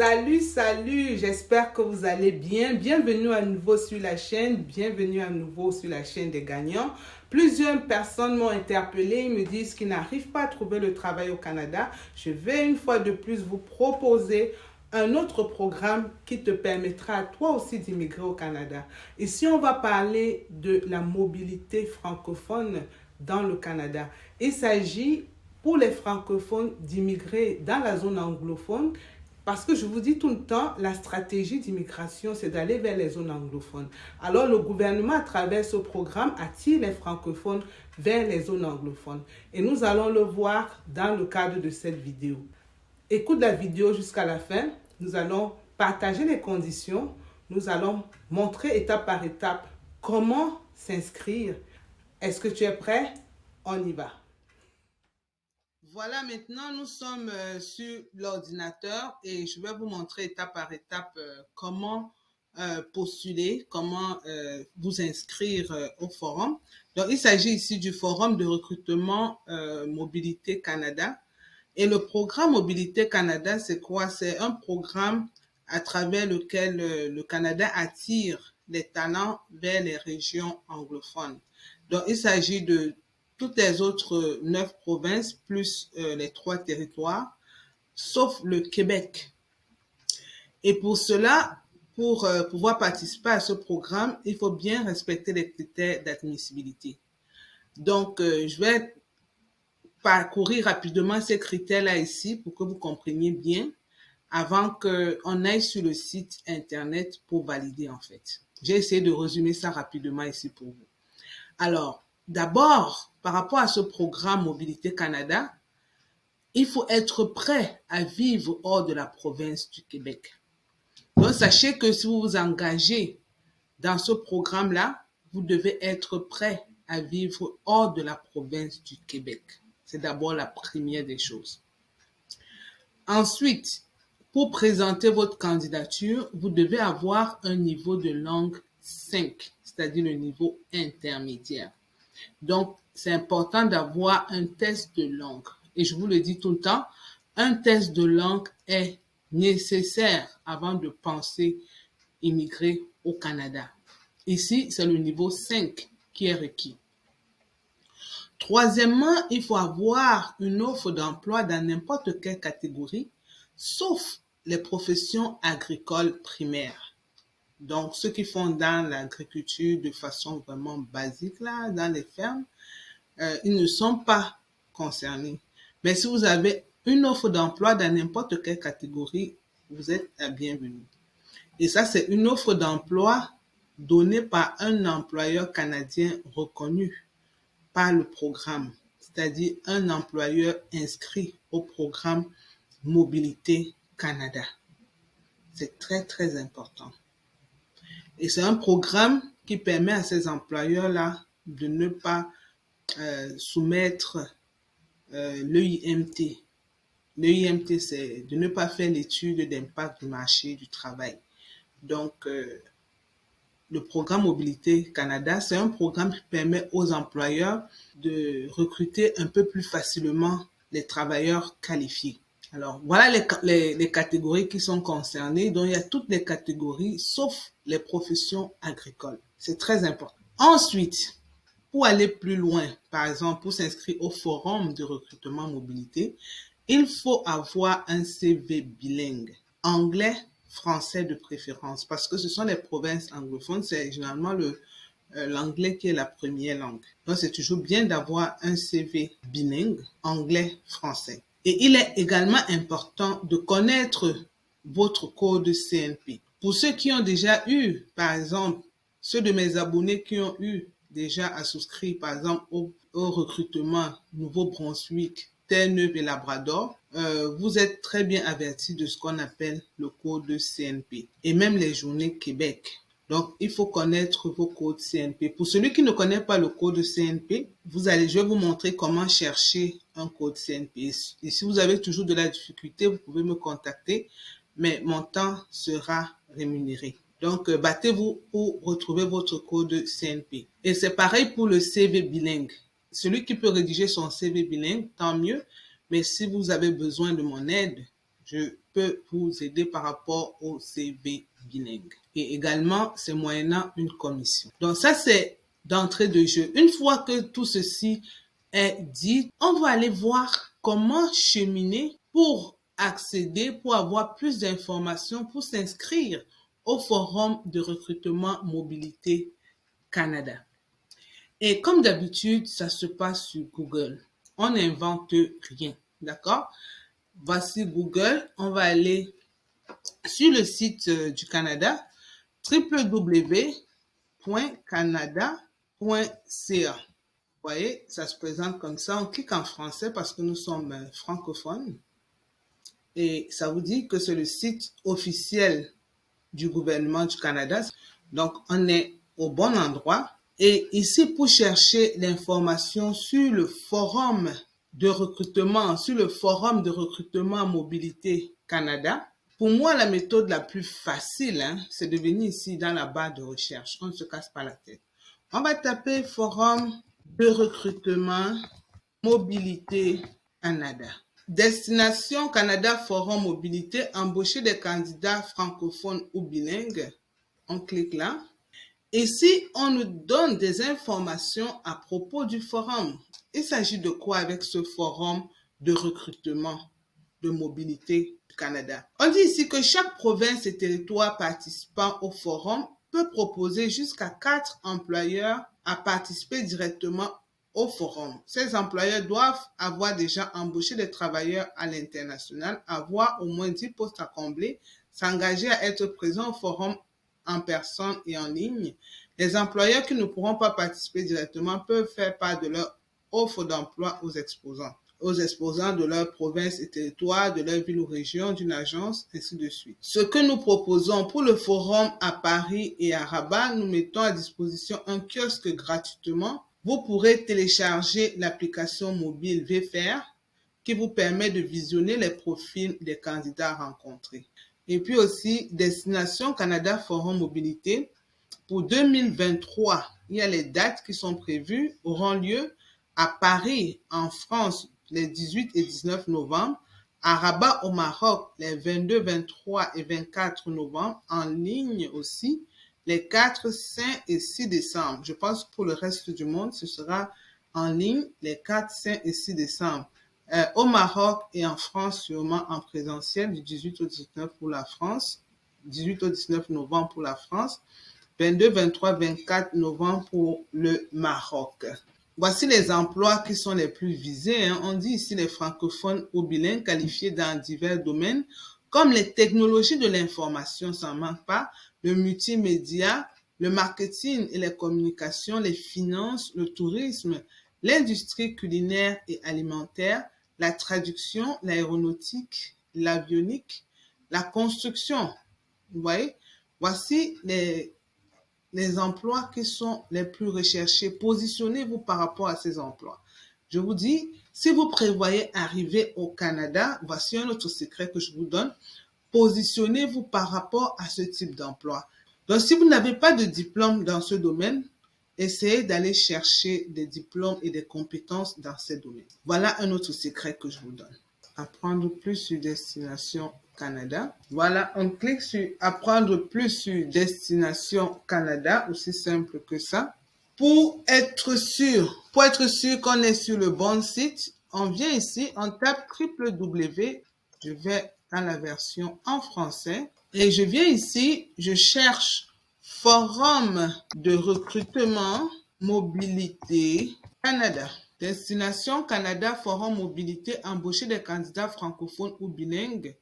Salut, j'espère que vous allez bien. Bienvenue à nouveau sur la chaîne, bienvenue à nouveau sur la chaîne des gagnants. Plusieurs personnes m'ont interpellé, ils me disent qu'ils n'arrivent pas à trouver le travail au Canada. Je vais une fois de plus vous proposer un autre programme qui te permettra à toi aussi d'immigrer au Canada. Ici, on va parler de la mobilité francophone dans le Canada. Il s'agit pour les francophones d'immigrer dans la zone anglophone. Parce que je vous dis tout le temps, la stratégie d'immigration, c'est d'aller vers les zones anglophones. Alors, le gouvernement, à travers ce programme, attire les francophones vers les zones anglophones. Et nous allons le voir dans le cadre de cette vidéo. Écoute la vidéo jusqu'à la fin. Nous allons partager les conditions. Nous allons montrer étape par étape comment s'inscrire. Est-ce que tu es prêt? On y va. Voilà, maintenant nous sommes sur l'ordinateur et je vais vous montrer étape par étape comment postuler, comment vous inscrire au forum. Donc, il s'agit ici du forum de recrutement Mobilité Canada. Et le programme Mobilité Canada, c'est quoi? C'est un programme à travers lequel le Canada attire les talents vers les régions anglophones. Donc, il s'agit de toutes les autres 9 provinces, plus les 3 territoires, sauf le Québec. Et pour cela, pour pouvoir participer à ce programme, il faut bien respecter les critères d'admissibilité. Donc, je vais parcourir rapidement ces critères-là ici pour que vous compreniez bien avant qu'on aille sur le site Internet pour valider en fait. J'ai essayé de résumer ça rapidement ici pour vous. Alors, d'abord, par rapport à ce programme Mobilité Canada, il faut être prêt à vivre hors de la province du Québec. Donc, sachez que si vous vous engagez dans ce programme-là, vous devez être prêt à vivre hors de la province du Québec. C'est d'abord la première des choses. Ensuite, pour présenter votre candidature, vous devez avoir un niveau de langue 5, c'est-à-dire le niveau intermédiaire. Donc, c'est important d'avoir un test de langue. Et je vous le dis tout le temps, un test de langue est nécessaire avant de penser immigrer au Canada. Ici, c'est le niveau 5 qui est requis. Troisièmement, il faut avoir une offre d'emploi dans n'importe quelle catégorie, sauf les professions agricoles primaires. Donc, ceux qui font dans l'agriculture de façon vraiment basique, là, dans les fermes, ils ne sont pas concernés. Mais si vous avez une offre d'emploi dans n'importe quelle catégorie, vous êtes la bienvenue. Et ça, c'est une offre d'emploi donnée par un employeur canadien reconnu par le programme, c'est-à-dire un employeur inscrit au programme Mobilité Canada. C'est très, très important. Et c'est un programme qui permet à ces employeurs-là de ne pas soumettre l'EIMT. L'EIMT, c'est de ne pas faire l'étude d'impact du marché du travail. Donc, le programme Mobilité Canada, c'est un programme qui permet aux employeurs de recruter un peu plus facilement les travailleurs qualifiés. Alors, voilà les catégories qui sont concernées. Donc, il y a toutes les catégories, sauf les professions agricoles. C'est très important. Ensuite, pour aller plus loin, par exemple, pour s'inscrire au forum de recrutement mobilité, il faut avoir un CV bilingue, anglais, français de préférence, parce que ce sont les provinces anglophones, c'est généralement l'anglais qui est la première langue. Donc, c'est toujours bien d'avoir un CV bilingue, anglais, français. Et il est également important de connaître votre code CNP. Pour ceux qui ont déjà eu, par exemple, ceux de mes abonnés qui ont eu déjà à souscrire, par exemple, au recrutement Nouveau-Brunswick, Terre-Neuve et Labrador, vous êtes très bien avertis de ce qu'on appelle le code CNP et même les journées Québec. Donc, il faut connaître vos codes CNP. Pour celui qui ne connaît pas le code CNP, je vais vous montrer comment chercher un code CNP. Et si vous avez toujours de la difficulté, vous pouvez me contacter, mais mon temps sera rémunéré. Donc, battez-vous pour retrouver votre code CNP. Et c'est pareil pour le CV bilingue. Celui qui peut rédiger son CV bilingue, tant mieux. Mais si vous avez besoin de mon aide, je peux vous aider par rapport au CV bilingue. Et également, c'est moyennant une commission. Donc ça, c'est d'entrée de jeu. Une fois que tout ceci est dit, on va aller voir comment cheminer pour accéder, pour avoir plus d'informations, pour s'inscrire au Forum de recrutement Mobilité Canada. Et comme d'habitude, ça se passe sur Google. On n'invente rien, d'accord? Voici Google. On va aller sur le site du Canada, www.canada.ca. Vous voyez, ça se présente comme ça. On clique en français parce que nous sommes francophones. Et ça vous dit que c'est le site officiel du gouvernement du Canada. Donc, on est au bon endroit. Et ici, pour chercher l'information sur le forum de recrutement, Mobilité Canada, pour moi, la méthode la plus facile, c'est de venir ici dans la barre de recherche. On ne se casse pas la tête. On va taper Forum de recrutement Mobilité Canada. Destination Canada Forum Mobilité, embaucher des candidats francophones ou bilingues. On clique là. Ici, on nous donne des informations à propos du forum. Il s'agit de quoi avec ce forum de recrutement de mobilité du Canada? On dit ici que chaque province et territoire participant au forum peut proposer jusqu'à 4 employeurs à participer directement au forum. Ces employeurs doivent avoir déjà embauché des travailleurs à l'international, avoir au moins 10 postes à combler, s'engager à être présents au forum en personne et en ligne. Les employeurs qui ne pourront pas participer directement peuvent faire part de leur offre d'emploi aux exposants de leur province et territoire, de leur ville ou région, d'une agence, ainsi de suite. Ce que nous proposons pour le forum à Paris et à Rabat, nous mettons à disposition un kiosque gratuitement. Vous pourrez télécharger l'application mobile VFR qui vous permet de visionner les profils des candidats rencontrés. Et puis aussi, Destination Canada Forum Mobilité. Pour 2023, il y a les dates qui sont prévues, auront lieu à Paris, en France, les 18 et 19 novembre, à Rabat, au Maroc, les 22, 23 et 24 novembre, en ligne aussi, les 4, 5 et 6 décembre. Je pense que pour le reste du monde, ce sera en ligne les 4, 5 et 6 décembre. Au Maroc et en France, sûrement en présentiel, du 18 au 19 pour la France, 18 au 19 novembre pour la France, 22, 23, 24 novembre pour le Maroc. Voici les emplois qui sont les plus visés. On dit ici les francophones ou bilingues qualifiés dans divers domaines, comme les technologies de l'information, ça n'en manque pas, le multimédia, le marketing et les communications, les finances, le tourisme, l'industrie culinaire et alimentaire, la traduction, l'aéronautique, l'avionique, la construction. Vous voyez, voici les emplois qui sont les plus recherchés. Positionnez-vous par rapport à ces emplois. Je vous dis, si vous prévoyez arriver au Canada, voici un autre secret que je vous donne. Positionnez-vous par rapport à ce type d'emploi. Donc, si vous n'avez pas de diplôme dans ce domaine, essayez d'aller chercher des diplômes et des compétences dans ces domaines. Voilà un autre secret que je vous donne. Apprendre plus sur Destination Canada. Voilà, on clique sur Apprendre plus sur Destination Canada, aussi simple que ça. Pour être sûr qu'on est sur le bon site, on vient ici, on tape www. Je vais dans la version en français et je viens ici, je cherche Forum de recrutement Mobilité Canada. Destination Canada Forum Mobilité, embaucher des candidats francophones ou bilingues.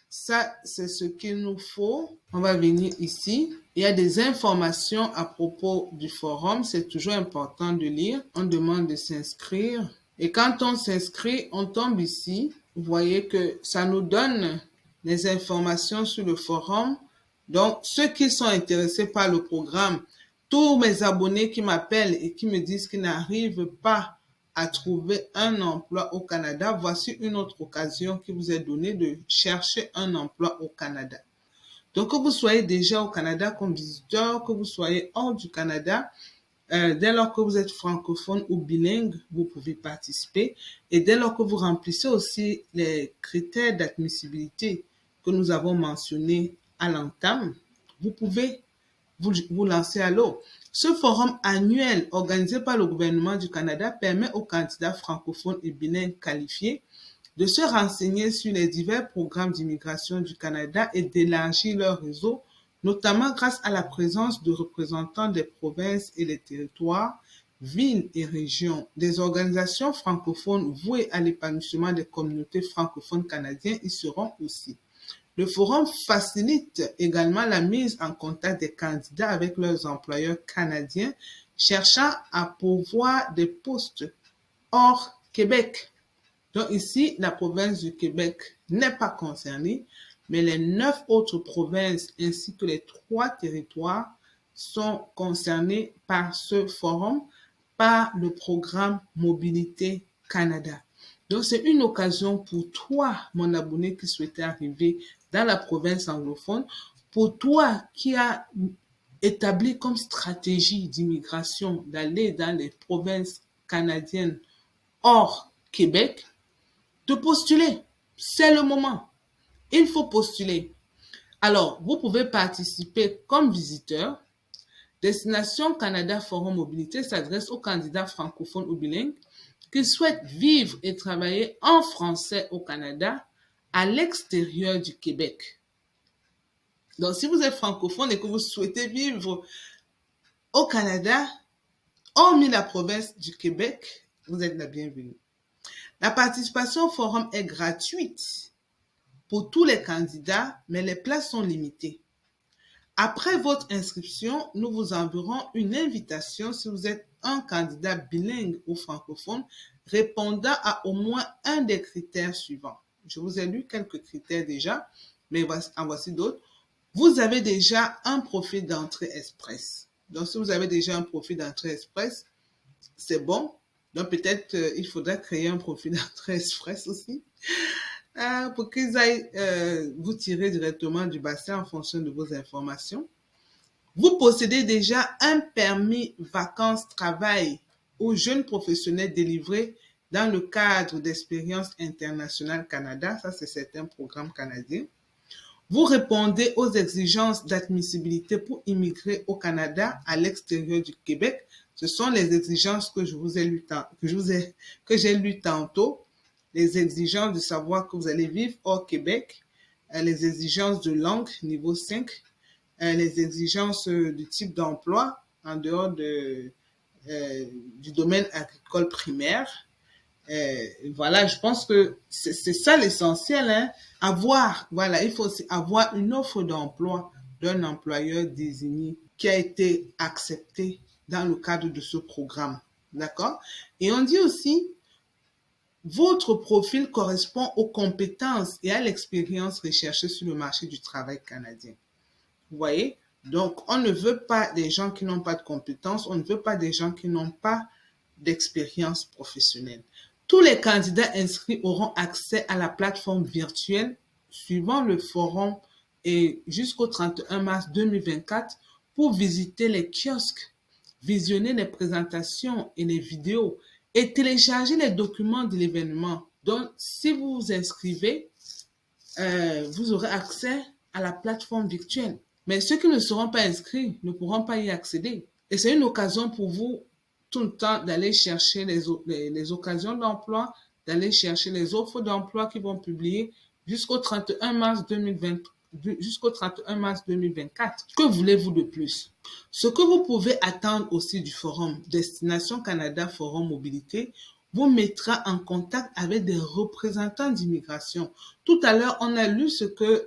Ça, c'est ce qu'il nous faut. On va venir ici. Il y a des informations à propos du forum. C'est toujours important de lire. On demande de s'inscrire. Et quand on s'inscrit, on tombe ici. Vous voyez que ça nous donne les informations sur le forum. Donc, ceux qui sont intéressés par le programme, tous mes abonnés qui m'appellent et qui me disent qu'ils n'arrivent pas à trouver un emploi au Canada, voici une autre occasion qui vous est donnée de chercher un emploi au Canada. Donc, que vous soyez déjà au Canada comme visiteur, que vous soyez hors du Canada, Dès lors que vous êtes francophone ou bilingue, vous pouvez participer. Et dès lors que vous remplissez aussi les critères d'admissibilité que nous avons mentionnés à l'entame, vous pouvez vous lancer à l'eau. Ce forum annuel organisé par le gouvernement du Canada permet aux candidats francophones et bilingues qualifiés de se renseigner sur les divers programmes d'immigration du Canada et d'élargir leur réseau, notamment grâce à la présence de représentants des provinces et des territoires, villes et régions. Des organisations francophones vouées à l'épanouissement des communautés francophones canadiennes y seront aussi. Le forum facilite également la mise en contact des candidats avec leurs employeurs canadiens cherchant à pourvoir des postes hors Québec. Donc ici, la province du Québec n'est pas concernée, mais les 9 autres provinces ainsi que les 3 territoires sont concernés par ce forum, par le programme Mobilité Canada. Donc, c'est une occasion pour toi, mon abonné qui souhaitait arriver dans la province anglophone, pour toi qui as établi comme stratégie d'immigration d'aller dans les provinces canadiennes hors Québec, de postuler. C'est le moment. Il faut postuler. Alors, vous pouvez participer comme visiteur. Destination Canada Forum Mobilité s'adresse aux candidats francophones ou bilingues qui souhaitent vivre et travailler en français au Canada à l'extérieur du Québec. Donc, si vous êtes francophone et que vous souhaitez vivre au Canada, hormis la province du Québec, vous êtes la bienvenue. La participation au forum est gratuite pour tous les candidats, mais les places sont limitées. Après votre inscription, nous vous enverrons une invitation si vous êtes un candidat bilingue ou francophone répondant à au moins un des critères suivants. Je vous ai lu quelques critères déjà, mais en voici d'autres. Vous avez déjà un profil d'entrée express. Donc, si vous avez déjà un profil d'entrée express, c'est bon. Donc, peut-être il faudra créer un profil d'entrée express aussi pour qu'ils aillent vous tirer directement du bassin en fonction de vos informations. Vous possédez déjà un permis vacances-travail aux jeunes professionnels délivré dans le cadre d'Expérience internationale Canada. Ça, c'est certains programmes canadiens. Vous répondez aux exigences d'admissibilité pour immigrer au Canada à l'extérieur du Québec. Ce sont les exigences que j'ai lues tantôt. Les exigences de savoir que vous allez vivre hors Québec, les exigences de langue niveau 5, les exigences du type d'emploi en dehors du domaine agricole primaire. Voilà, je pense que c'est ça l'essentiel, hein. Il faut aussi avoir une offre d'emploi d'un employeur désigné qui a été accepté dans le cadre de ce programme. D'accord? Et on dit aussi, votre profil correspond aux compétences et à l'expérience recherchée sur le marché du travail canadien. Vous voyez? Donc, on ne veut pas des gens qui n'ont pas de compétences, on ne veut pas des gens qui n'ont pas d'expérience professionnelle. Tous les candidats inscrits auront accès à la plateforme virtuelle suivant le forum et jusqu'au 31 mars 2024 pour visiter les kiosques, visionner les présentations et les vidéos et télécharger les documents de l'événement. Donc, si vous vous inscrivez, vous aurez accès à la plateforme virtuelle. Mais ceux qui ne seront pas inscrits ne pourront pas y accéder. Et c'est une occasion pour vous tout le temps d'aller chercher les occasions d'emploi, d'aller chercher les offres d'emploi qui vont publier jusqu'au 31 mars 2024. Que voulez-vous de plus? Ce que vous pouvez attendre aussi du forum Destination Canada Forum Mobilité vous mettra en contact avec des représentants d'immigration. Tout à l'heure, on a lu ce que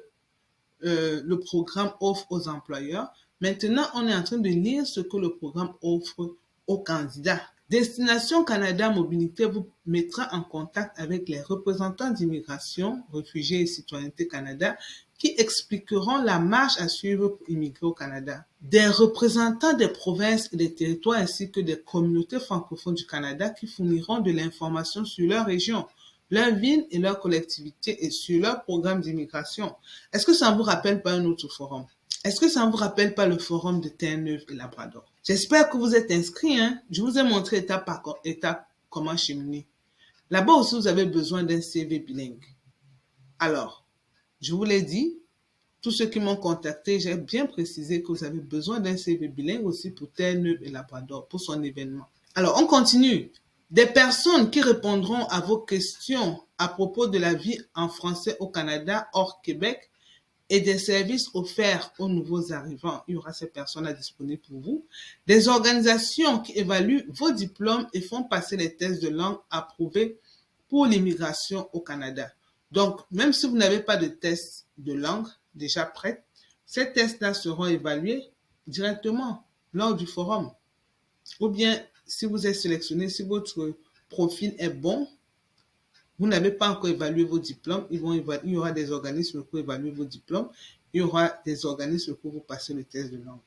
le programme offre aux employeurs. Maintenant, on est en train de lire ce que le programme offre aux candidats. Destination Canada Mobilité vous mettra en contact avec les représentants d'immigration, réfugiés et citoyenneté Canada qui expliqueront la marche à suivre pour immigrer au Canada. Des représentants des provinces et des territoires ainsi que des communautés francophones du Canada qui fourniront de l'information sur leur région, leur ville et leur collectivité et sur leur programme d'immigration. Est-ce que ça ne vous rappelle pas un autre forum? Est-ce que ça ne vous rappelle pas le forum de Terre-Neuve et Labrador? J'espère que vous êtes inscrits. Hein? Je vous ai montré étape par étape comment cheminer. Là-bas aussi, vous avez besoin d'un CV bilingue. Alors, je vous l'ai dit, tous ceux qui m'ont contacté, j'ai bien précisé que vous avez besoin d'un CV bilingue aussi pour Terre-Neuve et Labrador, pour son événement. Alors, on continue. Des personnes qui répondront à vos questions à propos de la vie en français au Canada, hors Québec, et des services offerts aux nouveaux arrivants. Il y aura ces personnes-là disponibles pour vous. Des organisations qui évaluent vos diplômes et font passer les tests de langue approuvés pour l'immigration au Canada. Donc, même si vous n'avez pas de test de langue déjà prêt, ces tests-là seront évalués directement lors du forum. Ou bien, si vous êtes sélectionné, si votre profil est bon, vous n'avez pas encore évalué vos diplômes, il y aura des organismes pour évaluer vos diplômes, il y aura des organismes pour vous passer le test de langue.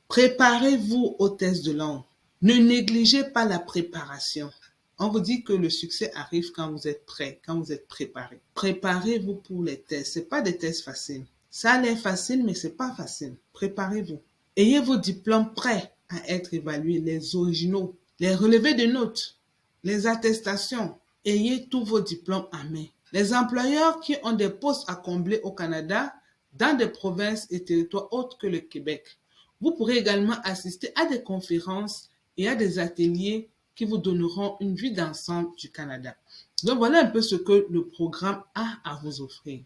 Préparez-vous au test de langue. Ne négligez pas la préparation. On vous dit que le succès arrive quand vous êtes prêt, quand vous êtes préparé. Préparez-vous pour les tests. Ce n'est pas des tests faciles. Ça a l'air facile, mais ce n'est pas facile. Préparez-vous. Ayez vos diplômes prêts à être évalués, les originaux, les relevés de notes, les attestations. Ayez tous vos diplômes en main. Les employeurs qui ont des postes à combler au Canada, dans des provinces et territoires autres que le Québec, vous pourrez également assister à des conférences et à des ateliers qui vous donneront une vue d'ensemble du Canada. Donc voilà un peu ce que le programme a à vous offrir.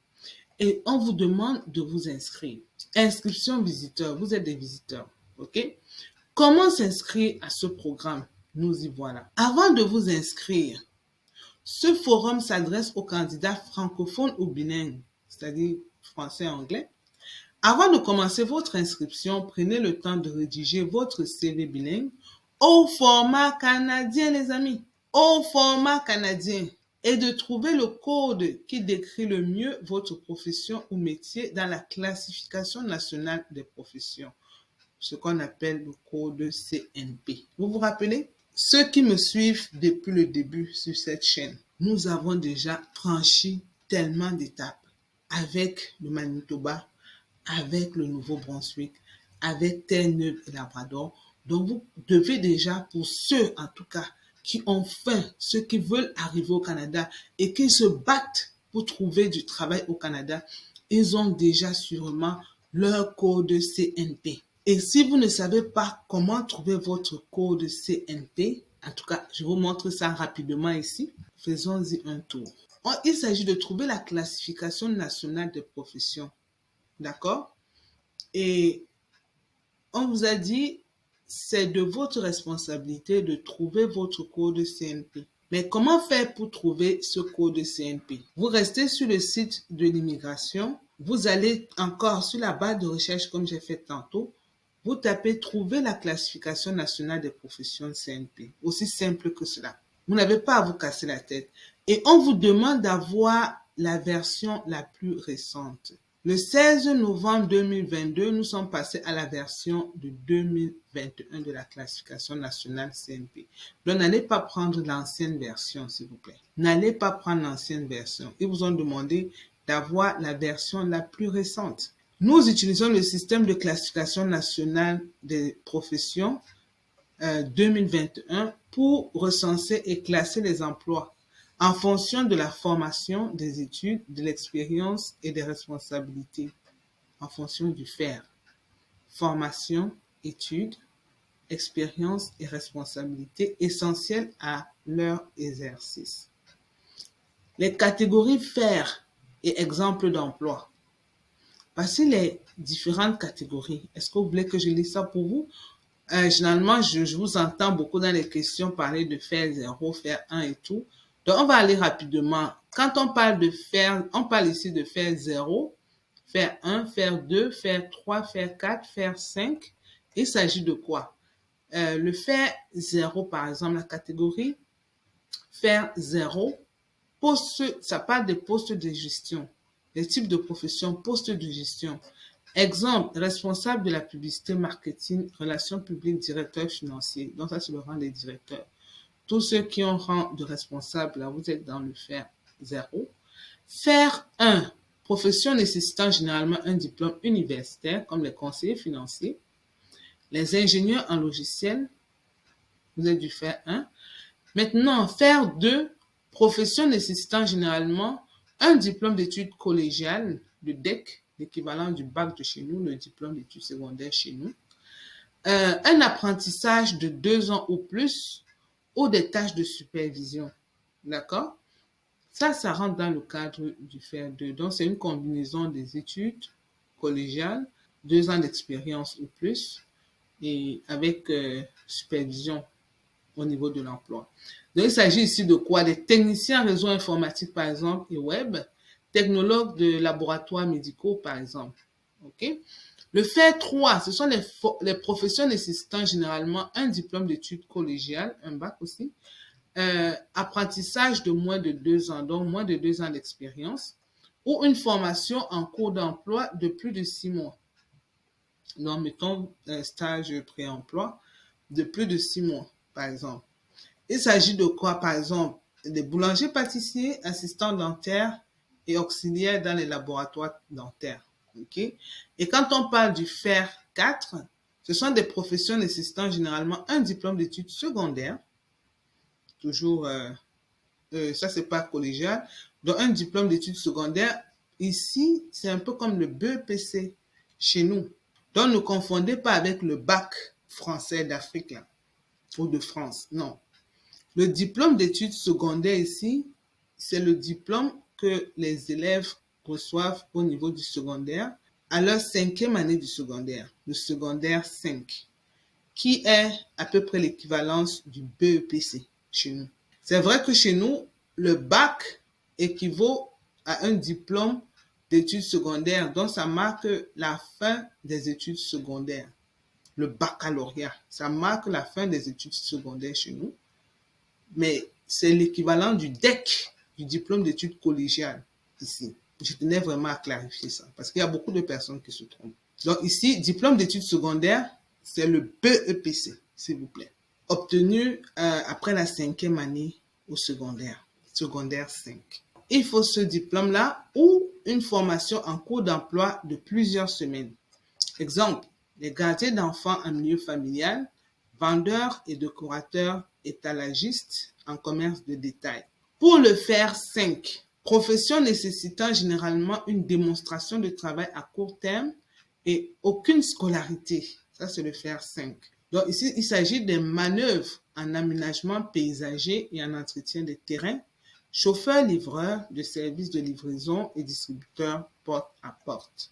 Et on vous demande de vous inscrire. Inscription visiteur, vous êtes des visiteurs, ok? Comment s'inscrire à ce programme? Nous y voilà. Avant de vous inscrire, ce forum s'adresse aux candidats francophones ou bilingues, c'est-à-dire français et anglais. Avant de commencer votre inscription, prenez le temps de rédiger votre CV bilingue au format canadien, les amis, au format canadien, et de trouver le code qui décrit le mieux votre profession ou métier dans la classification nationale des professions, ce qu'on appelle le code CNP. Vous vous rappelez? Ceux qui me suivent depuis le début sur cette chaîne, nous avons déjà franchi tellement d'étapes avec le Manitoba, avec le Nouveau-Brunswick, avec Terre-Neuve et Labrador. Donc, vous devez déjà, pour ceux en tout cas qui ont faim, ceux qui veulent arriver au Canada et qui se battent pour trouver du travail au Canada, ils ont déjà sûrement leur code CNP. Et si vous ne savez pas comment trouver votre code CNP, en tout cas, je vous montre ça rapidement ici. Faisons-y un tour. Il s'agit de trouver la classification nationale des professions. D'accord? Et on vous a dit, c'est de votre responsabilité de trouver votre code CNP. Mais comment faire pour trouver ce code CNP? Vous restez sur le site de l'immigration. Vous allez encore sur la barre de recherche comme j'ai fait tantôt. Vous tapez « Trouver la classification nationale des professions CNP ». Aussi simple que cela. Vous n'avez pas à vous casser la tête. Et on vous demande d'avoir la version la plus récente. Le 16 novembre 2022, nous sommes passés à la version de 2021 de la classification nationale CNP. Donc, n'allez pas prendre l'ancienne version, s'il vous plaît. N'allez pas prendre l'ancienne version. Ils vous ont demandé d'avoir la version la plus récente. Nous utilisons le système de classification nationale des professions 2021 pour recenser et classer les emplois en fonction de la formation, des études, de l'expérience et des responsabilités, en fonction du faire. Formation, études, expérience et responsabilités essentielles à leur exercice. Les catégories faire et exemples d'emploi. Voici les différentes catégories. Est-ce que vous voulez que je lise ça pour vous? Généralement, je vous entends beaucoup dans les questions parler de faire 0, faire 1 et tout. Donc, on va aller rapidement. Quand on parle de faire, on parle ici de faire 0, faire 1, faire 2, faire 3, faire 4, faire 5. Il s'agit de quoi? Le faire 0, par exemple, la catégorie faire 0, ça parle des postes de gestion. Les types de professions, postes de gestion. Exemple, responsable de la publicité, marketing, relations publiques, directeur financier. Donc ça, c'est le rang des directeurs. Tous ceux qui ont rang de responsable, là, vous êtes dans le faire 0. Faire 1, profession nécessitant généralement un diplôme universitaire, comme les conseillers financiers. Les ingénieurs en logiciel, vous avez dû faire 1. Maintenant, faire 2, profession nécessitant généralement un diplôme d'études collégiales, le DEC, l'équivalent du bac de chez nous, le diplôme d'études secondaires chez nous. Un apprentissage de 2 ans ou plus, ou des tâches de supervision. D'accord? Ça rentre dans le cadre du faire 2. Donc, c'est une combinaison des études collégiales, 2 ans d'expérience ou plus, et avec supervision au niveau de l'emploi. Donc, il s'agit ici de quoi? Des techniciens réseau informatique, par exemple, et web, technologues de laboratoires médicaux, par exemple. OK? Le faire 3, ce sont les professions nécessitant généralement un diplôme d'études collégiales, un bac aussi, apprentissage de moins de 2 ans, donc moins de 2 ans d'expérience, ou une formation en cours d'emploi de plus de 6 mois. Donc, mettons un stage pré-emploi de plus de 6 mois, par exemple. Il s'agit de quoi, par exemple? Des boulangers-pâtissiers, assistants dentaires et auxiliaires dans les laboratoires dentaires. Okay? Et quand on parle du faire 4, ce sont des professions nécessitant généralement un diplôme d'études secondaires, toujours, ça c'est pas collégial, donc un diplôme d'études secondaires. Ici, c'est un peu comme le BEPC chez nous. Donc, ne confondez pas avec le bac français d'Afrique, là, ou de France, non. Le diplôme d'études secondaires ici, c'est le diplôme que les élèves reçoivent au niveau du secondaire à leur 5e année du secondaire, le secondaire 5, qui est à peu près l'équivalence du BEPC chez nous. C'est vrai que chez nous, le bac équivaut à un diplôme d'études secondaires, donc ça marque la fin des études secondaires. Le baccalauréat, ça marque la fin des études secondaires chez nous. Mais c'est l'équivalent du DEC, du diplôme d'études collégiales, ici. Je tenais vraiment à clarifier ça, parce qu'il y a beaucoup de personnes qui se trompent. Donc ici, diplôme d'études secondaires, c'est le BEPC, s'il vous plaît, obtenu après la 5e année au secondaire, secondaire 5. Il faut ce diplôme-là ou une formation en cours d'emploi de plusieurs semaines. Exemple, les gardiens d'enfants en milieu familial, vendeurs et décorateurs étalagistes en commerce de détail. Pour le faire 5, profession nécessitant généralement une démonstration de travail à court terme et aucune scolarité. Ça, c'est le faire 5. Donc ici, il s'agit des manœuvres en aménagement paysager et en entretien des terrains, chauffeur-livreur de services de livraison et distributeur porte à porte.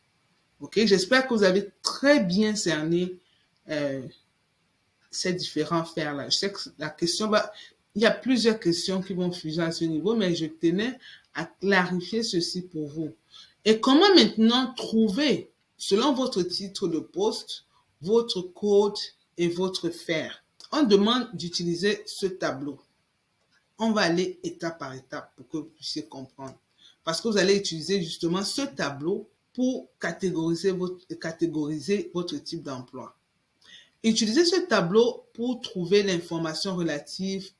Ok, j'espère que vous avez très bien cerné ces différents faire-là. Je sais que la question va... Il y a plusieurs questions qui vont fuser à ce niveau, mais je tenais à clarifier ceci pour vous. Et comment maintenant trouver, selon votre titre de poste, votre code et votre faire? On demande d'utiliser ce tableau. On va aller étape par étape pour que vous puissiez comprendre. Parce que vous allez utiliser justement ce tableau pour catégoriser votre type d'emploi. Utilisez ce tableau pour trouver l'information relative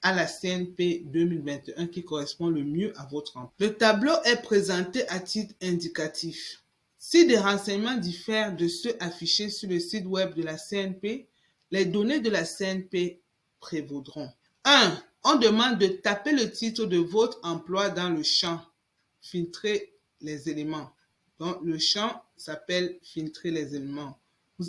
à la CNP 2021 qui correspond le mieux à votre emploi. Le tableau est présenté à titre indicatif. Si des renseignements diffèrent de ceux affichés sur le site web de la CNP, les données de la CNP prévaudront. 1. On demande de taper le titre de votre emploi dans le champ « Filtrer les éléments ». Donc, le champ s'appelle « Filtrer les éléments ».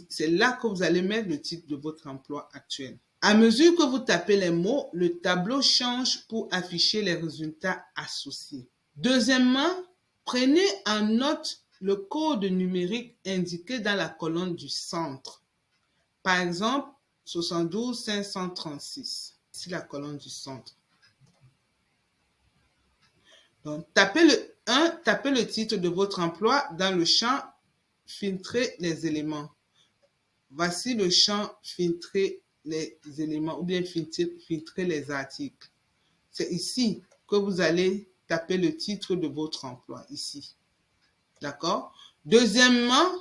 C'est là que vous allez mettre le titre de votre emploi actuel. À mesure que vous tapez les mots, le tableau change pour afficher les résultats associés. Deuxièmement, prenez en note le code numérique indiqué dans la colonne du centre. Par exemple, 72 536. C'est la colonne du centre. Donc, tapez le titre de votre emploi dans le champ « Filtrer les éléments ». Voici le champ « Filtrer les éléments » ou bien « Filtrer les articles ». C'est ici que vous allez taper le titre de votre emploi, ici. D'accord? Deuxièmement,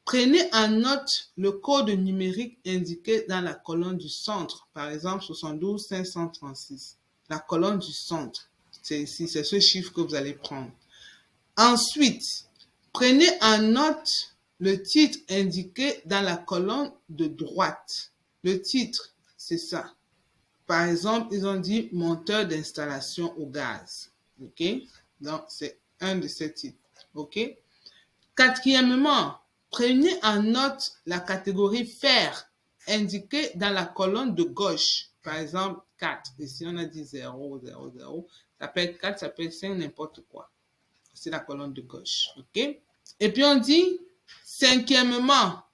prenez en note le code numérique indiqué dans la colonne du centre, par exemple 72 536. La colonne du centre, c'est ici, c'est ce chiffre que vous allez prendre. Ensuite, prenez en note le titre indiqué dans la colonne de droite. Le titre, c'est ça. Par exemple, ils ont dit monteur d'installation au gaz. OK? Donc, c'est un de ces titres. OK? Quatrièmement, prenez en note la catégorie faire indiquée dans la colonne de gauche. Par exemple, 4. Ici, on a dit 0, 0, 0. Ça peut être 4, ça peut être 5, n'importe quoi. C'est la colonne de gauche. OK? Et puis, on dit cinquièmement,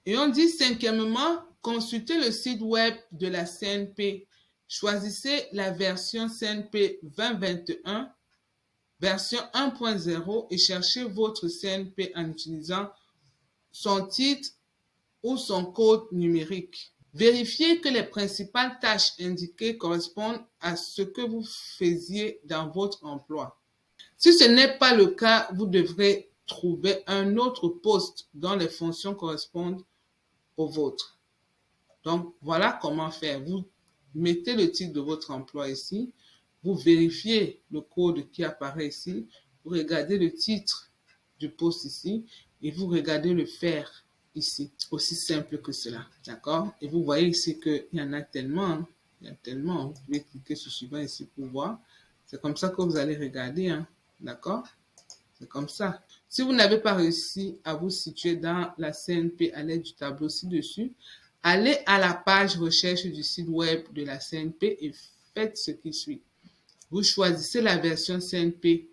consultez le site web de la CNP. Choisissez la version CNP 2021, version 1.0 et cherchez votre CNP en utilisant son titre ou son code numérique. Vérifiez que les principales tâches indiquées correspondent à ce que vous faisiez dans votre emploi. Si ce n'est pas le cas, vous devrez trouver un autre poste dont les fonctions correspondent aux vôtres. Donc, voilà comment faire. Vous mettez le titre de votre emploi ici, vous vérifiez le code qui apparaît ici, vous regardez le titre du poste ici et vous regardez le faire ici. Aussi simple que cela, d'accord? Et vous voyez ici qu'il y en a tellement, il y a tellement. Vous pouvez cliquer sur suivant ici pour voir. C'est comme ça que vous allez regarder, hein, d'accord? C'est comme ça. Si vous n'avez pas réussi à vous situer dans la CNP à l'aide du tableau ci-dessus, allez à la page recherche du site web de la CNP et faites ce qui suit. Vous choisissez la version CNP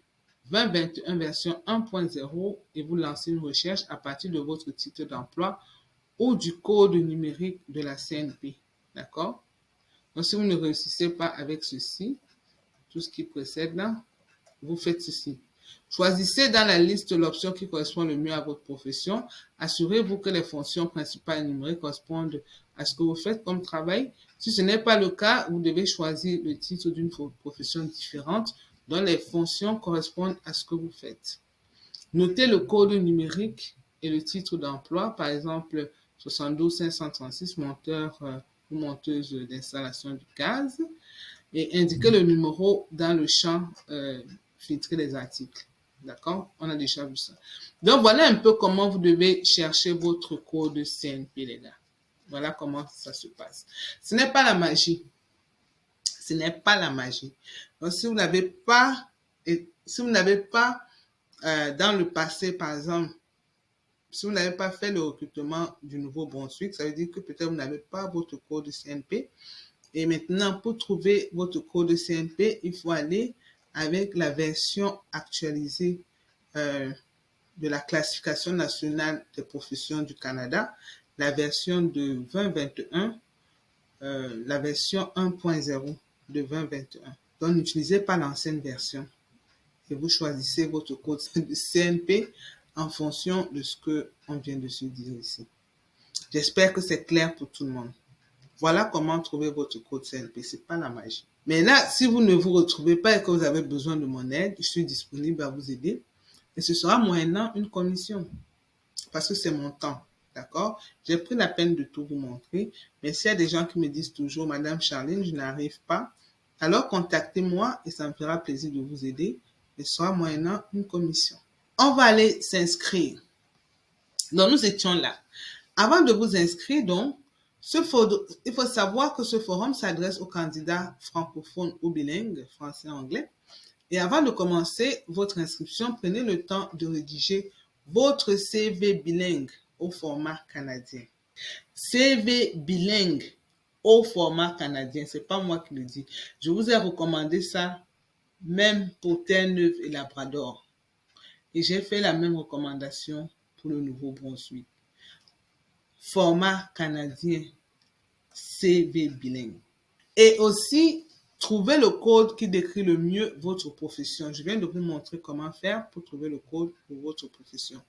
2021 version 1.0 et vous lancez une recherche à partir de votre titre d'emploi ou du code numérique de la CNP. D'accord? Donc, si vous ne réussissez pas avec ceci, tout ce qui précède là, vous faites ceci. Choisissez dans la liste l'option qui correspond le mieux à votre profession. Assurez-vous que les fonctions principales énumérées correspondent à ce que vous faites comme travail. Si ce n'est pas le cas, vous devez choisir le titre d'une profession différente dont les fonctions correspondent à ce que vous faites. Notez le code numérique et le titre d'emploi, par exemple 72 536 monteur ou monteuse d'installation du gaz, et indiquez le numéro dans le champ filtrer les articles. D'accord? On a déjà vu ça. Donc, voilà un peu comment vous devez chercher votre code CNP, les gars. Voilà comment ça se passe. Ce n'est pas la magie. Ce n'est pas la magie. Donc, si vous n'avez pas, dans le passé, par exemple, si vous n'avez pas fait le recrutement du Nouveau-Brunswick, ça veut dire que peut-être vous n'avez pas votre code CNP. Et maintenant, pour trouver votre code CNP, il faut aller avec la version actualisée de la classification nationale des professions du Canada, la version de 2021, la version 1.0 de 2021. Donc, n'utilisez pas l'ancienne version et vous choisissez votre code de CNP en fonction de ce qu'on vient de se dire ici. J'espère que c'est clair pour tout le monde. Voilà comment trouver votre code CNP. Ce n'est pas la magie. Mais là, si vous ne vous retrouvez pas et que vous avez besoin de mon aide, je suis disponible à vous aider. Et ce sera moyennant une commission. Parce que c'est mon temps. D'accord? J'ai pris la peine de tout vous montrer. Mais s'il y a des gens qui me disent toujours, Madame Charline, je n'arrive pas, alors contactez-moi et ça me fera plaisir de vous aider. Et ce sera moyennant une commission. On va aller s'inscrire. Donc, nous étions là. Avant de vous inscrire, donc, il faut savoir que ce forum s'adresse aux candidats francophones ou bilingues, français-anglais. Et avant de commencer votre inscription, prenez le temps de rédiger votre CV bilingue au format canadien. CV bilingue au format canadien, c'est pas moi qui le dis. Je vous ai recommandé ça même pour Terre-Neuve et Labrador. Et j'ai fait la même recommandation pour le Nouveau-Brunswick. Format canadien, CV bilingue. Et aussi, trouvez le code qui décrit le mieux votre profession. Je viens de vous montrer comment faire pour trouver le code pour votre profession.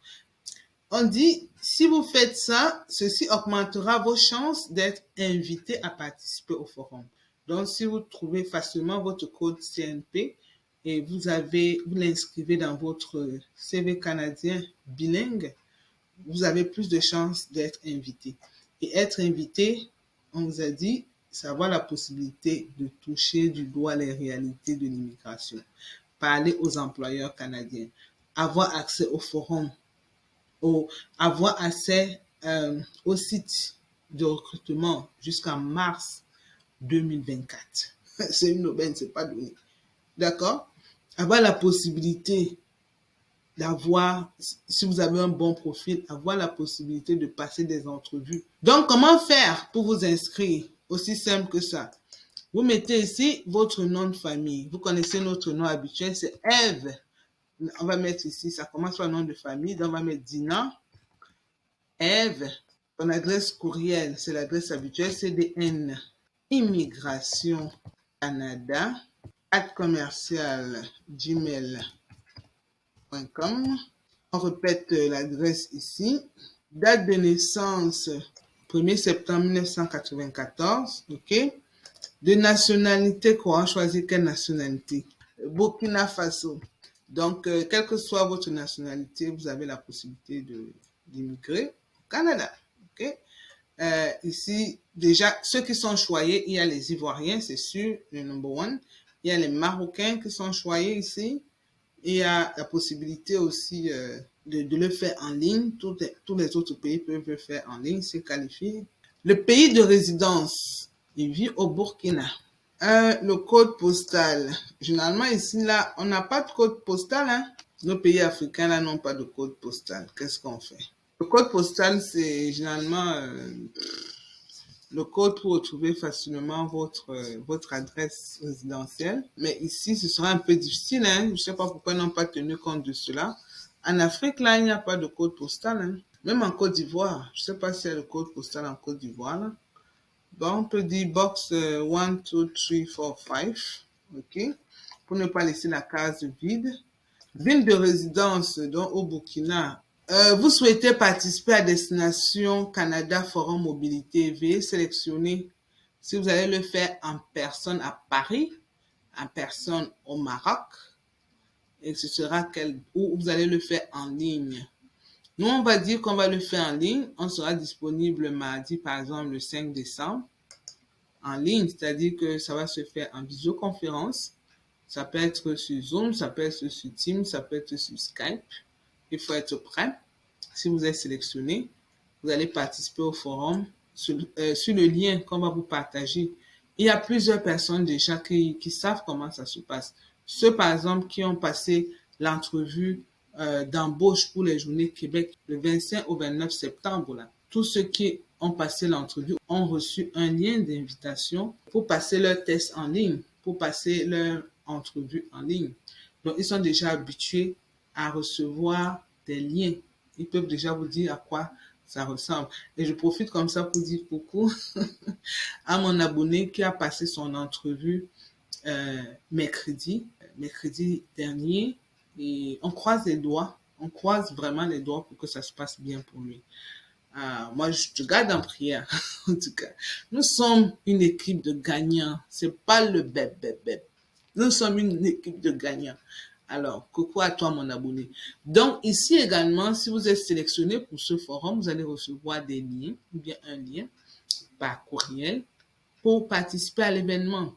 On dit, si vous faites ça, ceci augmentera vos chances d'être invité à participer au forum. Donc, si vous trouvez facilement votre code CNP et vous l'inscrivez dans votre CV canadien bilingue, vous avez plus de chances d'être invité. Et être invité, on vous a dit, c'est avoir la possibilité de toucher du doigt les réalités de l'immigration, parler aux employeurs canadiens, avoir accès au forum avoir accès au site de recrutement jusqu'en mars 2024. C'est une aubaine, c'est pas donné. D'accord? Avoir la possibilité d'avoir, si vous avez un bon profil, avoir la possibilité de passer des entrevues. Donc, comment faire pour vous inscrire? Aussi simple que ça. Vous mettez ici votre nom de famille. Vous connaissez notre nom habituel, c'est Eve. On va mettre ici, ça commence par le nom de famille, donc on va mettre Dina, Eve. Ton adresse courriel, c'est l'adresse habituelle, CDN. Immigration Canada, @commercial@gmail.com. On répète l'adresse ici. Date de naissance, 1er septembre 1994, ok? De nationalité, qu'on choisit quelle nationalité? Burkina Faso. Donc, quelle que soit votre nationalité, vous avez la possibilité d'immigrer au Canada. Ok? Ici, déjà, ceux qui sont choyés, il y a les Ivoiriens, c'est sûr, le number one. Il y a les Marocains qui sont choyés ici. Il y a la possibilité aussi de le faire en ligne. Tous les autres pays peuvent le faire en ligne, s'ils qualifient. Le pays de résidence, il vit au Burkina. Le code postal. Généralement, ici, là, on n'a pas de code postal. Hein? Nos pays africains, là, n'ont pas de code postal. Qu'est-ce qu'on fait? Le code postal, c'est généralement le code pour retrouver facilement votre adresse résidentielle. Mais ici, ce sera un peu difficile. Hein? Je ne sais pas pourquoi ils n'ont pas tenu compte de cela. En Afrique, là, il n'y a pas de code postal. Hein? Même en Côte d'Ivoire. Je ne sais pas s'il y a le code postal en Côte d'Ivoire. Là. Bon, on peut dire box 1, 2, 3, 4, 5. OK? Pour ne pas laisser la case vide. Ville de résidence, donc au Burkina. Vous souhaitez participer à Destination Canada Forum Mobilité, veuillez sélectionner si vous allez le faire en personne à Paris, en personne au Maroc, et ce sera où vous allez le faire en ligne. Nous, on va dire qu'on va le faire en ligne. On sera disponible mardi, par exemple, le 5 décembre, en ligne, c'est-à-dire que ça va se faire en visioconférence. Ça peut être sur Zoom, ça peut être sur Teams, ça peut être sur Skype. Il faut être prêt. Si vous êtes sélectionné, vous allez participer au forum sur le lien qu'on va vous partager. Il y a plusieurs personnes déjà qui savent comment ça se passe. Ceux, par exemple, qui ont passé l'entrevue d'embauche pour les Journées Québec le 25 au 29 septembre. Là. Tous ceux qui ont passé l'entrevue ont reçu un lien d'invitation pour passer leur test en ligne, pour passer leur entrevue en ligne. Donc, ils sont déjà habitués à recevoir des liens. Ils peuvent déjà vous dire à quoi ça ressemble. Et je profite comme ça pour dire coucou à mon abonné qui a passé son entrevue mercredi dernier. Et on croise les doigts, on croise vraiment les doigts pour que ça se passe bien pour lui. Moi, je te garde en prière. En tout cas, nous sommes une équipe de gagnants. C'est pas le bébé. Nous sommes une équipe de gagnants. Alors, coucou à toi, mon abonné. Donc, ici également, si vous êtes sélectionné pour ce forum, vous allez recevoir des liens, ou bien un lien par courriel pour participer à l'événement.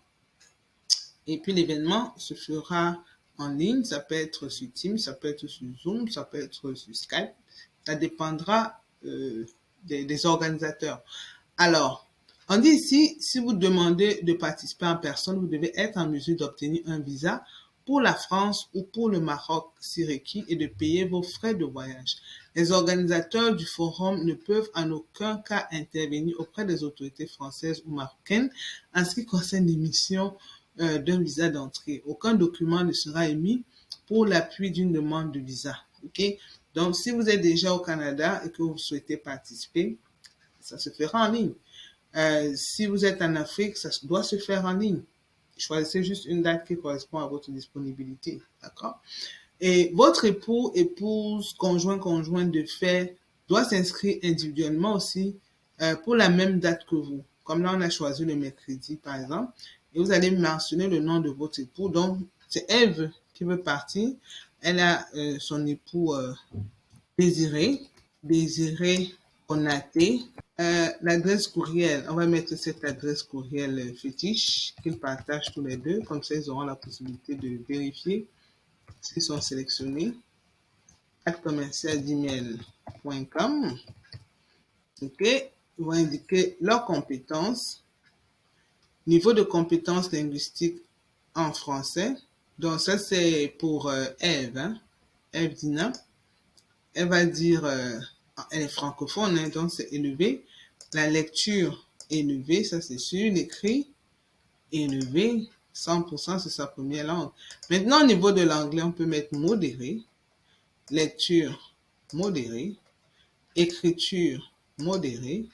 Et puis, l'événement se fera en ligne. Ça peut être sur Teams, ça peut être sur Zoom, ça peut être sur Skype. Ça dépendra des organisateurs. Alors, on dit ici, si vous demandez de participer en personne, vous devez être en mesure d'obtenir un visa pour la France ou pour le Maroc si requis et de payer vos frais de voyage. Les organisateurs du forum ne peuvent en aucun cas intervenir auprès des autorités françaises ou marocaines en ce qui concerne l'émission d'un visa d'entrée. Aucun document ne sera émis pour l'appui d'une demande de visa. Okay? Donc, si vous êtes déjà au Canada et que vous souhaitez participer, ça se fera en ligne. Si vous êtes en Afrique, ça doit se faire en ligne. Choisissez juste une date qui correspond à votre disponibilité. D'accord? Et votre époux, épouse, conjoint de fait doit s'inscrire individuellement aussi pour la même date que vous. Comme là, on a choisi le mercredi, par exemple, et vous allez mentionner le nom de votre époux. Donc, c'est Eve qui veut partir. Elle a son époux Désiré Konaté. L'adresse courriel, on va mettre cette adresse courriel fétiche qu'ils partagent tous les deux. Comme ça, ils auront la possibilité de vérifier s'ils sont sélectionnés. commercial@gmail.com. OK, ils vont indiquer leurs compétences, niveau de compétences linguistiques en français. Donc ça c'est pour Eve, hein? Eve Dina. Elle va dire, elle est francophone, hein, donc c'est élevé. La lecture élevée, ça c'est sûr. L'écrit élevé, 100%, c'est sa première langue. Maintenant, au niveau de l'anglais, on peut mettre modéré, lecture modérée, écriture modérée,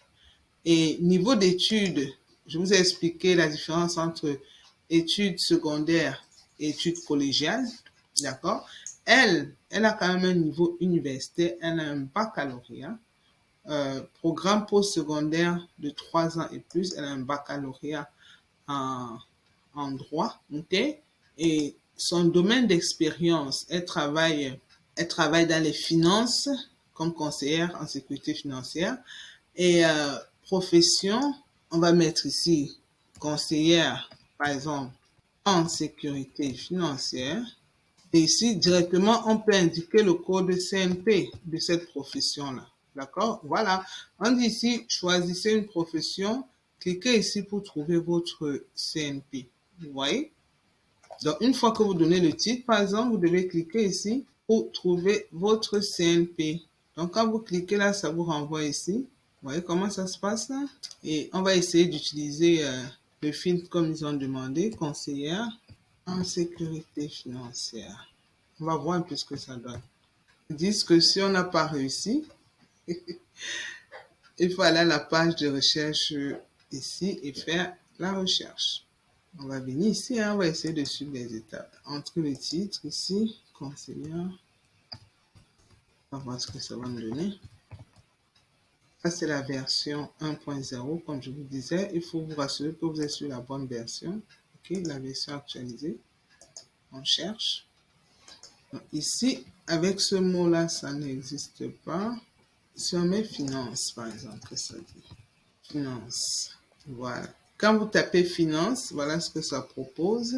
et niveau d'études, je vous ai expliqué la différence entre études secondaires et études collégiales, d'accord? Elle a quand même un niveau universitaire, elle a un baccalauréat, programme postsecondaire de 3 ans et plus, elle a un baccalauréat en droit, ok? Et son domaine d'expérience, elle travaille dans les finances comme conseillère en sécurité financière. Et profession, on va mettre ici conseillère, par exemple, en sécurité financière. Et ici, directement, on peut indiquer le code CNP de cette profession-là. D'accord? Voilà. On dit ici, choisissez une profession. Cliquez ici pour trouver votre CNP. Vous voyez? Donc, une fois que vous donnez le titre, par exemple, vous devez cliquer ici pour trouver votre CNP. Donc, quand vous cliquez là, ça vous renvoie ici. Vous voyez comment ça se passe là? Et on va essayer d'utiliser le filtre comme ils ont demandé, conseillère en sécurité financière. On va voir un peu ce que ça donne. Ils disent que si on n'a pas réussi, il faut aller à la page de recherche ici et faire la recherche. On va venir ici, hein, on va essayer de suivre les étapes. Entre le titre ici, conseillère. On va voir ce que ça va me donner. Ça, c'est la version 1.0. Comme je vous disais, il faut vous rassurer que vous êtes sur la bonne version. OK, la version actualisée. On cherche. Donc, ici, avec ce mot-là, ça n'existe pas. Si on met finance, par exemple, que ça dit. Finance. Voilà. Quand vous tapez finance, voilà ce que ça propose.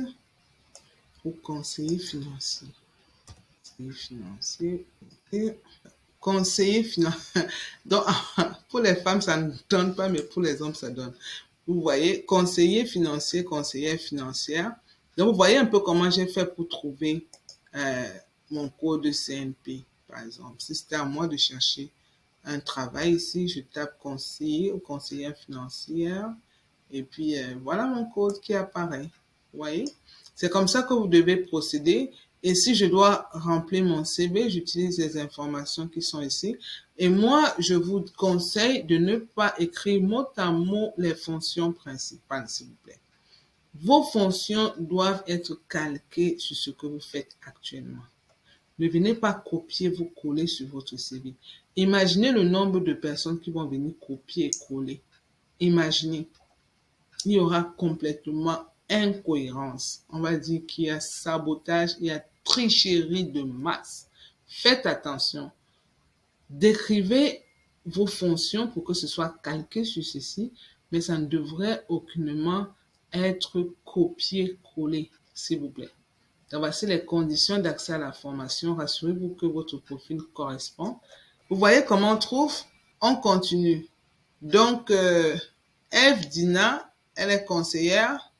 Pour conseiller financier. Conseiller financier. Et conseiller financier. Donc, pour les femmes, ça ne donne pas, mais pour les hommes, ça donne. Vous voyez, conseiller financier, conseillère financière. Donc, vous voyez un peu comment j'ai fait pour trouver mon code CNP, par exemple. Si c'était à moi de chercher un travail ici, je tape conseiller ou conseillère financière. Et puis, voilà mon code qui apparaît. Vous voyez? C'est comme ça que vous devez procéder. Et si je dois remplir mon CV, j'utilise les informations qui sont ici. Et moi, je vous conseille de ne pas écrire mot à mot les fonctions principales, s'il vous plaît. Vos fonctions doivent être calquées sur ce que vous faites actuellement. Ne venez pas copier, vous coller sur votre CV. Imaginez le nombre de personnes qui vont venir copier et coller. Imaginez. Il y aura complètement incohérence. On va dire qu'il y a sabotage, il y a tricherie de masse. Faites attention. Décrivez vos fonctions pour que ce soit calqué sur ceci, mais ça ne devrait aucunement être copié-collé, s'il vous plaît. Donc, voici les conditions d'accès à la formation. Rassurez-vous que votre profil correspond. Vous voyez comment on trouve? On continue. Donc, Eve Dina, elle est conseillère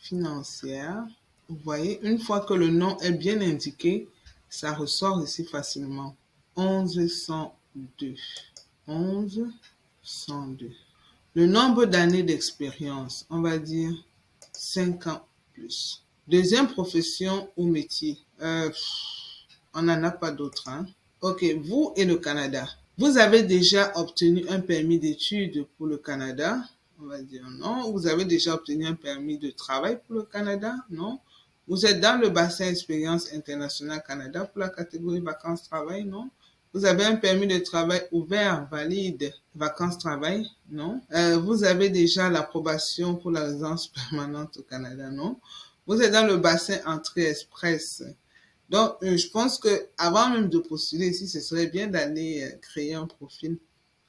financière. Vous voyez, une fois que le nom est bien indiqué, ça ressort ici facilement. 1102. 1102. Le nombre d'années d'expérience, on va dire 5 ans plus. Deuxième profession ou métier, on n'en a pas d'autres. Hein? Ok, vous et le Canada. Vous avez déjà obtenu un permis d'études pour le Canada? On va dire non. Vous avez déjà obtenu un permis de travail pour le Canada? Non. Vous êtes dans le bassin expérience internationale Canada pour la catégorie vacances-travail? Non. Vous avez un permis de travail ouvert, valide, vacances-travail? Non. Vous avez déjà l'approbation pour la résidence permanente au Canada? Non. Vous êtes dans le bassin entrée express. Donc, je pense que avant même de postuler ici, ce serait bien d'aller créer un profil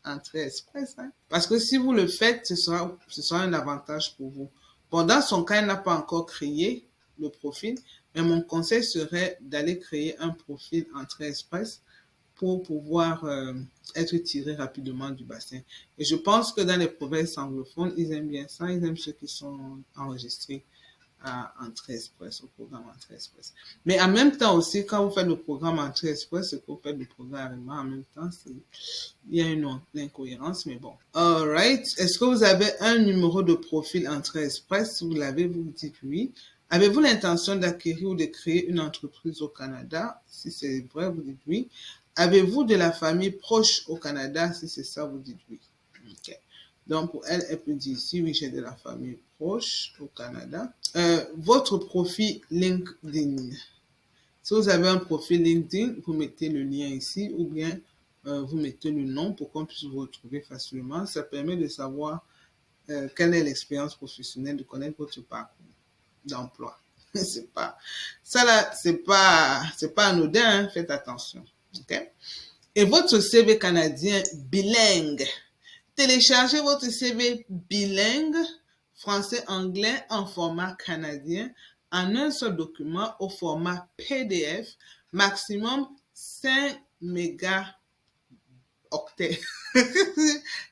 entrée express. Hein? Parce que si vous le faites, ce sera un avantage pour vous. Bon, dans son cas, il n'a pas encore créé le profil, Et mon conseil serait d'aller créer un profil Entrée Express pour pouvoir être tiré rapidement du bassin. Et je pense que dans les provinces anglophones, ils aiment bien ça, ils aiment ceux qui sont enregistrés à Entrée Express, au programme Entrée Express. Mais en même temps aussi, quand vous faites le programme Entrée Express et que vous faites le programme Arrivement en même temps, il y a une incohérence, mais bon. Alright. Est-ce que vous avez un numéro de profil Entrée Express? Si vous l'avez, vous dites oui. Avez-vous l'intention d'acquérir ou de créer une entreprise au Canada? Si c'est vrai, vous dites oui. Avez-vous de la famille proche au Canada? Si c'est ça, vous dites oui. Ok. Donc, pour elle, elle peut dire ici, oui, j'ai de la famille proche au Canada. Votre profil LinkedIn. Si vous avez un profil LinkedIn, vous mettez le lien ici ou bien vous mettez le nom pour qu'on puisse vous retrouver facilement. Ça permet de savoir quelle est l'expérience professionnelle, de connaître votre parcours d'emploi. C'est pas ça là, c'est pas anodin, hein? Faites attention. Ok? Et votre CV canadien bilingue. Téléchargez votre CV bilingue français-anglais en format canadien en un seul document au format PDF, maximum 5 mégaoctets.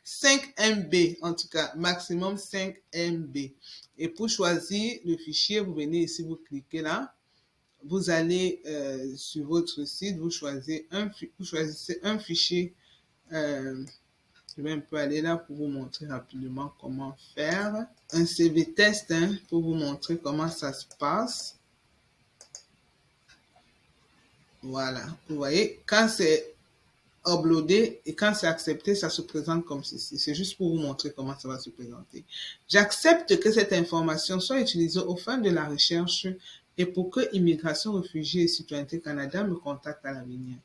5 MB en tout cas, maximum 5 MB. Et pour choisir le fichier, vous venez ici, vous cliquez là. Vous allez sur votre site, vous choisissez un fichier. Je vais un peu aller là pour vous montrer rapidement comment faire. Un CV test pour vous montrer comment ça se passe. Voilà, vous voyez, quand c'est uploadé et quand c'est accepté, ça se présente comme ceci. C'est juste pour vous montrer comment ça va se présenter. J'accepte que cette information soit utilisée aux fins de la recherche et pour que Immigration, Réfugiés et Citoyenneté Canada me contacte à l'avenir.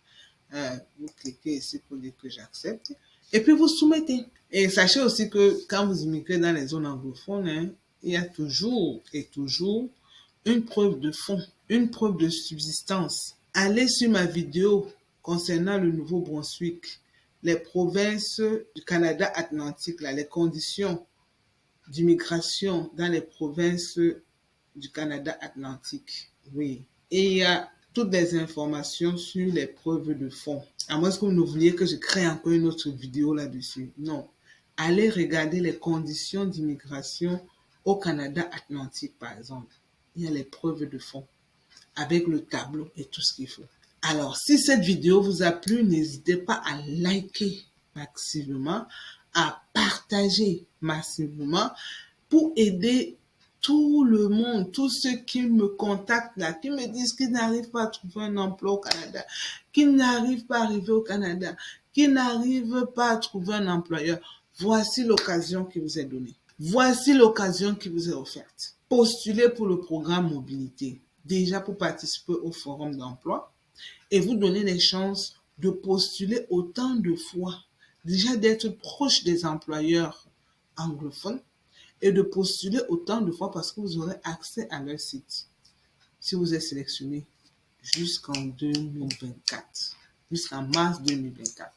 Vous cliquez ici pour dire que j'accepte et puis vous soumettez. Et sachez aussi que quand vous immigrez dans les zones anglophones, il y a toujours une preuve de fond, une preuve de subsistance. Allez sur ma vidéo concernant le Nouveau-Brunswick, les provinces du Canada Atlantique, là, les conditions d'immigration dans les provinces du Canada Atlantique. Oui. Et il y a toutes les informations sur les preuves de fond. À moins que vous ne vouliez que je crée encore une autre vidéo là-dessus. Non. Allez regarder les conditions d'immigration au Canada Atlantique, par exemple. Il y a les preuves de fond avec le tableau et tout ce qu'il faut. Alors, si cette vidéo vous a plu, n'hésitez pas à liker massivement, à partager massivement pour aider tout le monde, tous ceux qui me contactent là, qui me disent qu'ils n'arrivent pas à trouver un emploi au Canada, qui n'arrivent pas à arriver au Canada, qui n'arrivent pas à trouver un employeur. Voici l'occasion qui vous est donnée. Voici l'occasion qui vous est offerte. Postulez pour le programme mobilité, déjà pour participer au forum d'emploi et vous donner les chances de postuler autant de fois, déjà d'être proche des employeurs anglophones et de postuler autant de fois parce que vous aurez accès à leur site si vous êtes sélectionné jusqu'en 2024, jusqu'en mars 2024.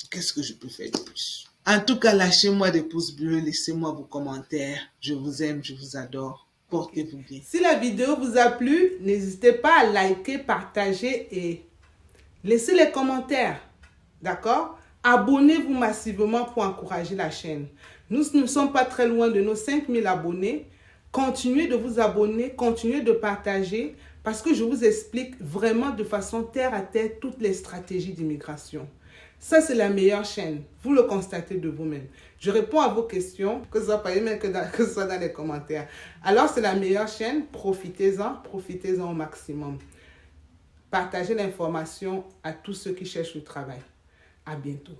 Qu'est-ce que je peux faire de plus? En tout cas, lâchez-moi des pouces bleus, laissez-moi vos commentaires. Je vous aime, je vous adore. Portez-vous bien. Si la vidéo vous a plu, n'hésitez pas à liker, partager et laisser les commentaires. D'accord? Abonnez-vous massivement pour encourager la chaîne. Nous ne sommes pas très loin de nos 5000 abonnés. Continuez de vous abonner, continuez de partager parce que je vous explique vraiment de façon terre à terre toutes les stratégies d'immigration. Ça, c'est la meilleure chaîne. Vous le constatez de vous-même. Je réponds à vos questions, que ce soit par email, que ce soit dans les commentaires. Alors, c'est la meilleure chaîne. Profitez-en au maximum. Partagez l'information à tous ceux qui cherchent le travail. À bientôt.